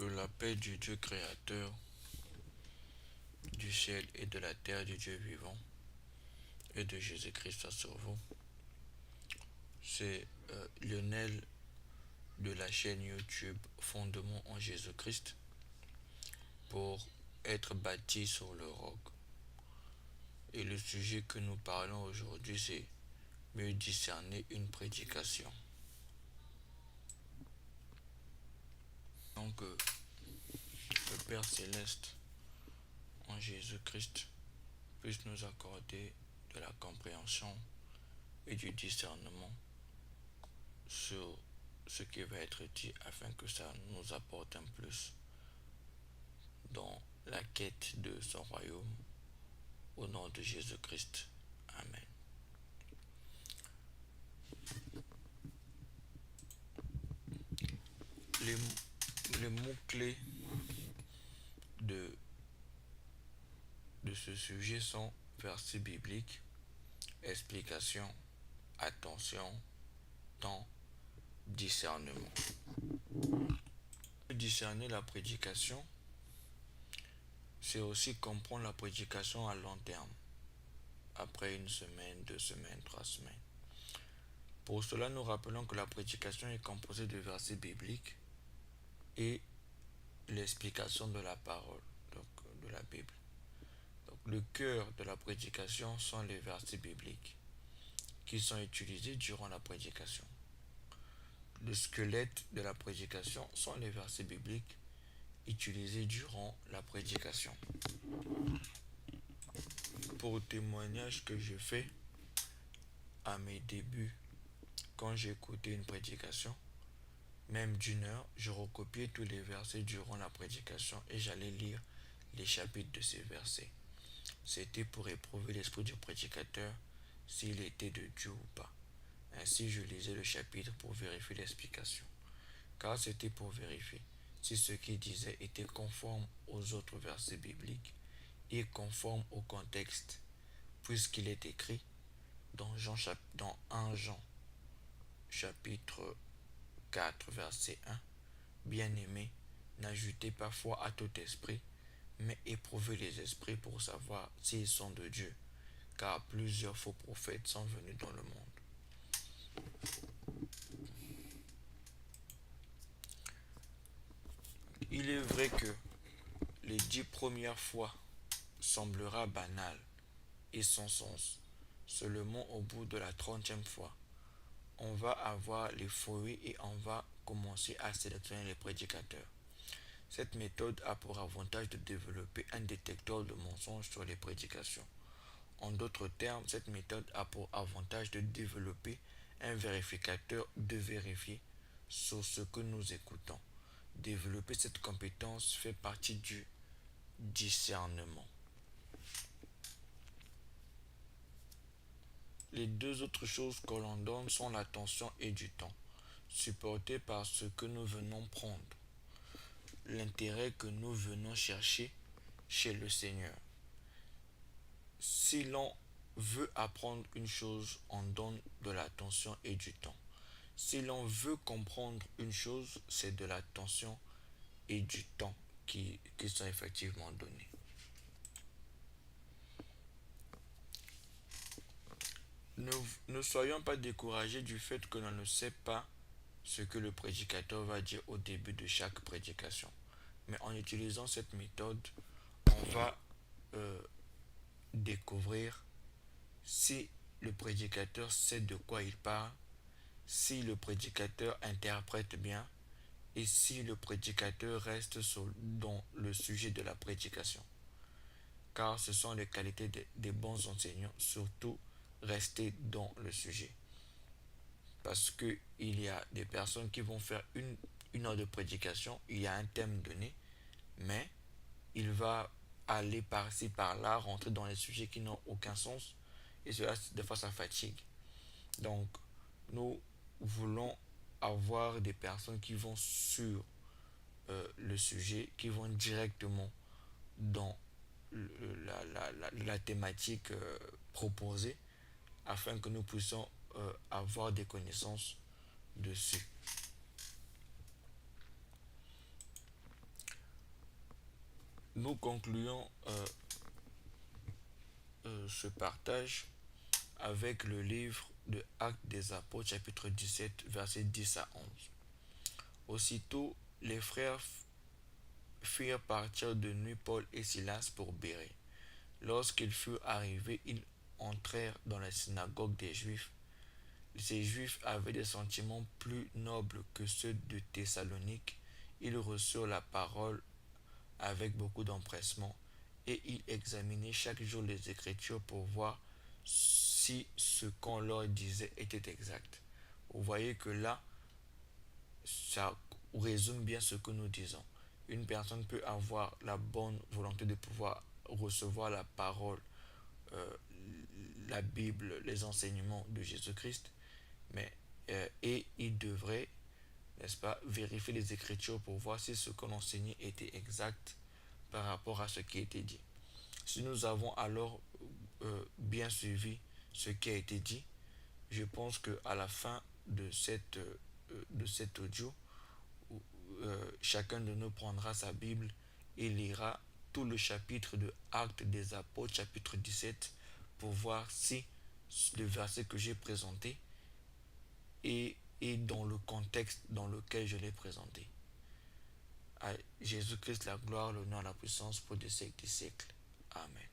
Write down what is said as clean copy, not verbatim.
Que la paix du Dieu créateur du ciel et de la terre du Dieu vivant et de Jésus-Christ soit sur vous. C'est Lionel de la chaîne YouTube Fondement en Jésus-Christ pour être bâti sur le roc. Et le sujet que nous parlons aujourd'hui, c'est mieux discerner une prédication. Donc, le Père céleste en Jésus-Christ puisse nous accorder de la compréhension et du discernement sur ce qui va être dit afin que ça nous apporte un plus dans la quête de son royaume au nom de Jésus-Christ. Amen. Les, les mots-clés de, de ce sujet sont verset biblique, explication, attention, temps, discernement. Discerner la prédication, c'est aussi comprendre la prédication à long terme, après une semaine, 2 semaines, 3 semaines. Pour cela, nous rappelons que la prédication est composée de versets bibliques et l'explication de la parole, donc de la Bible. Donc, le cœur de la prédication sont les versets bibliques qui sont utilisés durant la prédication. Le squelette de la prédication sont les versets bibliques utilisés durant la prédication. Pour le témoignage que je fais à mes débuts, quand j'écoutais une prédication, même d'1 heure, je recopiais tous les versets durant la prédication et j'allais lire les chapitres de ces versets. C'était pour éprouver l'esprit du prédicateur s'il était de Dieu ou pas. Ainsi, je lisais le chapitre pour vérifier l'explication, car c'était pour vérifier si ce qu'il disait était conforme aux autres versets bibliques et conforme au contexte, puisqu'il est écrit dans 1 Jean chapitre 4 verset 1, Bien-aimés, n'ajoutez pas foi à tout esprit, mais éprouvez les esprits pour savoir s'ils sont de Dieu, car plusieurs faux prophètes sont venus dans le monde. Il est vrai que les 10 premières fois semblera banal et sans sens. Seulement au bout de la 30e fois, on va avoir les fruits et on va commencer à sélectionner les prédicateurs. Cette méthode a pour avantage de développer un détecteur de mensonges sur les prédications. En d'autres termes, cette méthode a pour avantage de développer un vérificateur de vérifier sur ce que nous écoutons. Développer cette compétence fait partie du discernement. Les deux autres choses que l'on donne sont l'attention et du temps, supportés par ce que nous venons prendre, l'intérêt que nous venons chercher chez le Seigneur. Si l'on veut apprendre une chose, on donne de l'attention et du temps. Si l'on veut comprendre une chose, c'est de l'attention et du temps qui sont effectivement donnés. Ne soyons pas découragés du fait que l'on ne sait pas ce que le prédicateur va dire au début de chaque prédication. Mais en utilisant cette méthode, on va découvrir si le prédicateur sait de quoi il parle, si le prédicateur interprète bien et si le prédicateur reste dans le sujet de la prédication. Car ce sont les qualités des bons enseignants, surtout rester dans le sujet. Parce qu'il y a des personnes qui vont faire une heure de prédication, il y a un thème donné, mais il va aller par-ci, par-là, rentrer dans les sujets qui n'ont aucun sens, et cela, des fois, ça fatigue. Donc, nous voulons avoir des personnes qui vont sur le sujet, qui vont directement dans la thématique proposée, afin que nous puissions avoir des connaissances dessus. nous concluons ce partage avec le livre de Actes des Apôtres, chapitre 17, versets 10 à 11. Aussitôt, les frères firent partir de nuit Paul et Silas pour Bérée. Lorsqu'ils furent arrivés, ils entrèrent dans la synagogue des Juifs. Ces Juifs avaient des sentiments plus nobles que ceux de Thessalonique. Ils reçurent la parole avec beaucoup d'empressement et ils examinaient chaque jour les Écritures pour voir si ce qu'on leur disait était exact. Vous voyez que là, ça résume bien ce que nous disons. Une personne peut avoir la bonne volonté de pouvoir recevoir la parole, euh, la Bible, les enseignements de Jésus-Christ, mais et il devrait, n'est-ce pas, vérifier les Écritures pour voir si ce qu'on enseignait était exact par rapport à ce qui était dit. Si nous avons alors bien suivi ce qui a été dit, je pense qu'à la fin de cet audio, chacun de nous prendra sa Bible et lira tout le chapitre de Actes des Apôtres, chapitre 17, pour voir si le verset que j'ai présenté est dans le contexte dans lequel je l'ai présenté. À Jésus-Christ la gloire, l'honneur, la puissance pour des siècles des siècles. Amen.